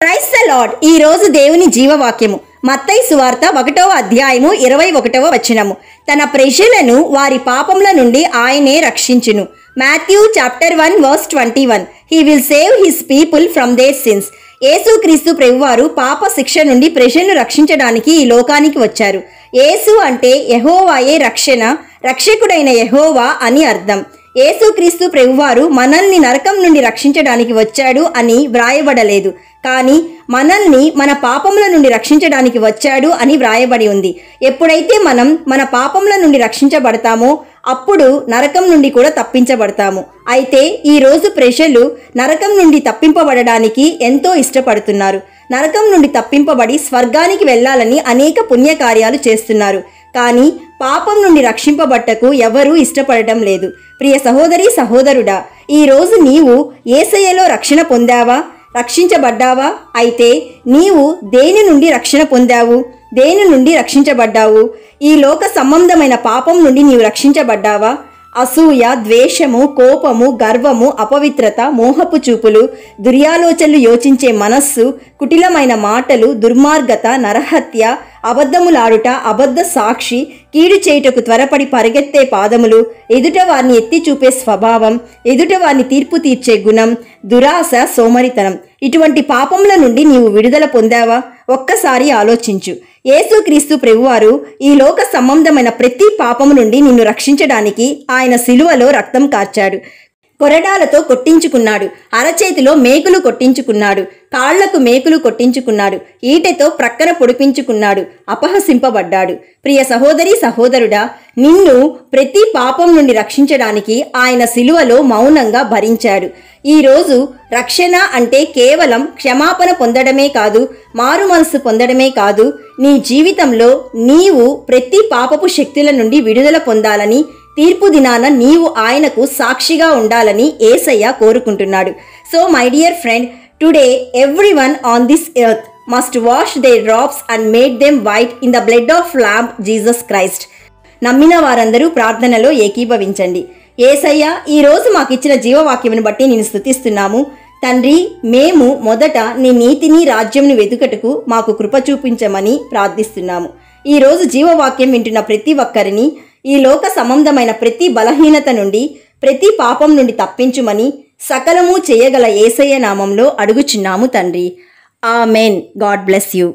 Praise the lord. ఈ రోజు దేవుని జీవవాక్యము మత్తయి సువార్త 1వ అధ్యాయము 21వ వచనము. తన ప్రజలను వారి పాపముల నుండి ఆయనే రక్షించును. Matthew chapter 1 verse 21. He will save his people from their sins. యేసుక్రీస్తు ప్రభువారు పాప శిక్ష నుండి ప్రజలను రక్షించడానికి ఈ లోకానికి వచ్చారు. యేసు అంటే యెహోవాయే రక్షణ, రక్షకుడైన యెహోవా అని అర్థం. యేసుక్రీస్తు ప్రభువారు మనల్ని నరకం నుండి రక్షించడానికి వచ్చాడు అని వ్రాయబడలేదు, కానీ మనల్ని మన పాపముల నుండి రక్షించడానికి వచ్చాడు అని వ్రాయబడి ఉంది. ఎప్పుడైతే మనం మన పాపముల నుండి రక్షించబడతామో అప్పుడు నరకం నుండి కూడా తప్పించబడతాము. అయితే ఈరోజు ప్రజలు నరకం నుండి తప్పింపబడడానికి ఎంతో ఇష్టపడుతున్నారు. నరకం నుండి తప్పింపబడి స్వర్గానికి వెళ్ళాలని అనేక పుణ్యకార్యాలు చేస్తున్నారు, కానీ పాపం నుండి రక్షింపబట్టకు ఎవరూ ఇష్టపడటం లేదు. ప్రియ సహోదరి సహోదరుడా, ఈరోజు నీవు యేసయ్యలో రక్షణ పొందావా? రక్షించబడ్డావా? అయితే నీవు దేని నుండి రక్షణ పొందావు? దేని నుండి రక్షించబడ్డావు? ఈ లోక సంబంధమైన పాపం నుండి నీవు రక్షించబడ్డావా? అసూయ, ద్వేషము, కోపము, గర్వము, అపవిత్రత, మోహపు చూపులు, దుర్యాలోచనలు యోచించే మనస్సు, కుటిలమైన మాటలు, దుర్మార్గత, నరహత్య, అబద్ధములాడుట, అబద్ధ సాక్షి, కీడు చేయుటకు త్వరపడి పరిగెత్తే పాదములు, ఎదుటవారిని ఎత్తి చూపే స్వభావం, ఎదుటవారిని తీర్పు తీర్చే గుణం, దురాశ, సోమరితనం, ఇటువంటి పాపముల నుండి నీవు విడుదల పొందావా? ఒక్కసారి ఆలోచించు. యేసుక్రీస్తు ప్రభువారు ఈ లోక సంబంధమైన ప్రతి పాపము నుండి నిన్ను రక్షించడానికి ఆయన శిలువలో రక్తం కార్చాడు. కొరడాలతో కొట్టించుకున్నాడు, అరచేతిలో మేకులు కొట్టించుకున్నాడు, కాళ్లకు మేకులు కొట్టించుకున్నాడు, ఈటెతో ప్రక్కన పొడిపించుకున్నాడు, అపహసింపబడ్డాడు. ప్రియ సహోదరి సహోదరుడా, నిన్ను ప్రతి పాపం నుండి రక్షించడానికి ఆయన శిలువలో మౌనంగా భరించాడు. ఈరోజు రక్షణ అంటే కేవలం క్షమాపణ పొందడమే కాదు, మారు మనసు పొందడమే కాదు, నీ జీవితంలో నీవు ప్రతి పాపపు శక్తుల నుండి విడుదల పొందాలని, తీర్పు దినాన నీవు ఆయనకు సాక్షిగా ఉండాలని యేసయ్య కోరుకుంటున్నాడు. So my dear friend, today everyone on this earth must wash their drops and make them white in the blood of lamb Jesus Christ. నమ్మిన వారందరూ ప్రార్థనలో ఏకీభవించండి. యేసయ్య, ఈరోజు మాకిచ్చిన జీవవాక్యమును బట్టి నేను స్తుతిస్తున్నాము. తండ్రి, మేము మొదట నీ నీతిని రాజ్యంను వెతుకటకు మాకు కృప చూపించమని ప్రార్థిస్తున్నాము. ఈరోజు జీవవాక్యం వింటున్న ప్రతి ఒక్కరిని ఈ లోక సంబంధమైన ప్రతి బలహీనత నుండి, ప్రతి పాపం నుండి తప్పించుమని సకలము చేయగల యేసయ్య నామంలో అడుగుచున్నాము తండ్రి. ఆమెన్. God bless you.